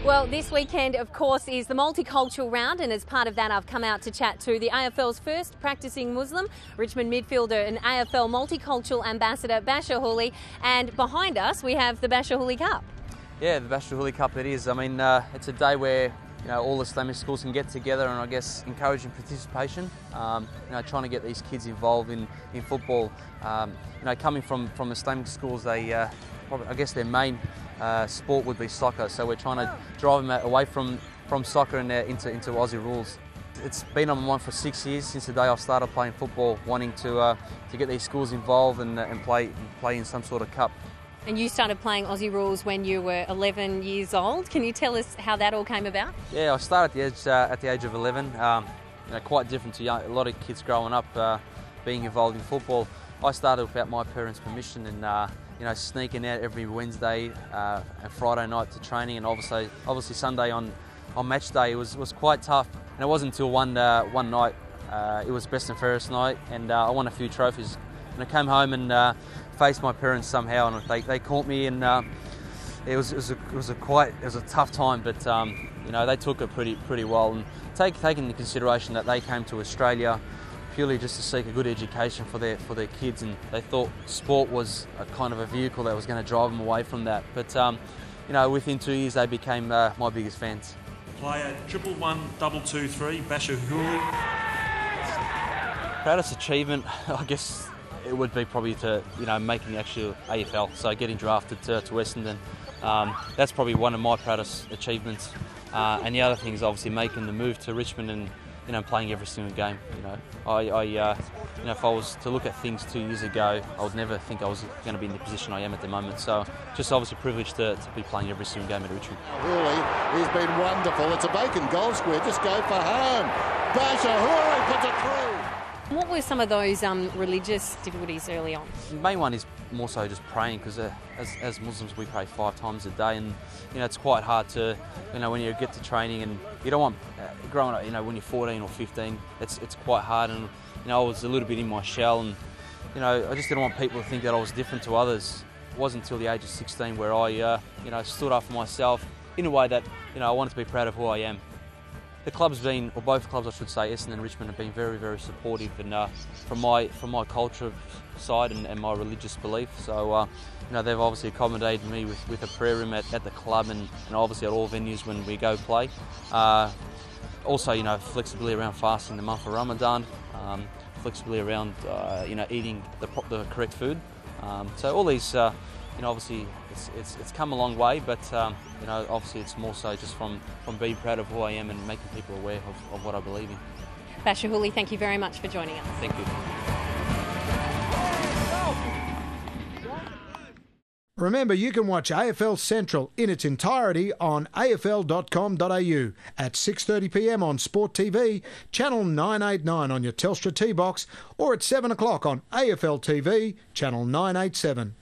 Well, this weekend, of course, is the multicultural round, and as part of that, I've come out to chat to the AFL's first practising Muslim, Richmond midfielder and AFL multicultural ambassador, Bachar Houli. And behind us, we have the Bachar Houli Cup. Yeah, the Bachar Houli Cup it is. I mean, it's a day where all Islamic schools can get together and I guess encouraging participation. Trying to get these kids involved in football. Coming from Islamic schools, I guess their main sport would be soccer. So we're trying to drive them away from soccer and into Aussie rules. It's been on my mind for 6 years since the day I started playing football, wanting to get these schools involved and play in some sort of cup. And you started playing Aussie rules when you were 11 years old. Can you tell us how that all came about? Yeah, I started at the age of 11. Quite different to a lot of kids growing up being involved in football. I started without my parents' permission and sneaking out every Wednesday and Friday night to training, and obviously Sunday on match day was quite tough. And it wasn't until one night, it was best and fairest night, and I won a few trophies. And I came home and faced my parents somehow, and they caught me, and it was a tough time, but they took it pretty well. And taking into consideration that they came to Australia purely just to seek a good education for their kids, and they thought sport was a kind of a vehicle that was going to drive them away from that. But within 2 years they became my biggest fans. Player 111-223, Bachar Houli. Proudest achievement, I guess, it would be probably to making the actual AFL, so getting drafted to Essendon. That's probably one of my proudest achievements. And the other thing is obviously making the move to Richmond and playing every single game. If I was to look at things 2 years ago, I would never think I was going to be in the position I am at the moment. So just obviously privileged to be playing every single game at Richmond. Houli, he's been wonderful. It's a vacant goal square. Just go for home. Bachar Houli puts it through. What were some of those religious difficulties early on? The main one is more so just praying, because as Muslims we pray 5 times a day, and it's quite hard to when you get to training, and you don't want growing up when you're 14 or 15 it's quite hard, and I was a little bit in my shell, and I just didn't want people to think that I was different to others. It wasn't until the age of 16 where I stood up for myself in a way that I wanted to be proud of who I am. The club's been, or both clubs I should say, Essendon and Richmond, have been very, very supportive, and from my culture side and my religious belief. So they've obviously accommodated me with a prayer room at the club, and obviously at all venues when we go play. Also, flexibility around fasting the month of Ramadan, flexibility around eating the correct food. So all these, obviously it's come a long way, but obviously it's more so just from being proud of who I am and making people aware of what I believe in. Bachar Houli, thank you very much for joining us. Thank you. Remember, you can watch AFL Central in its entirety on afl.com.au at 6:30 p.m. on Sport TV, channel 989 on your Telstra T-Box, or at 7 o'clock on AFL TV, channel 987.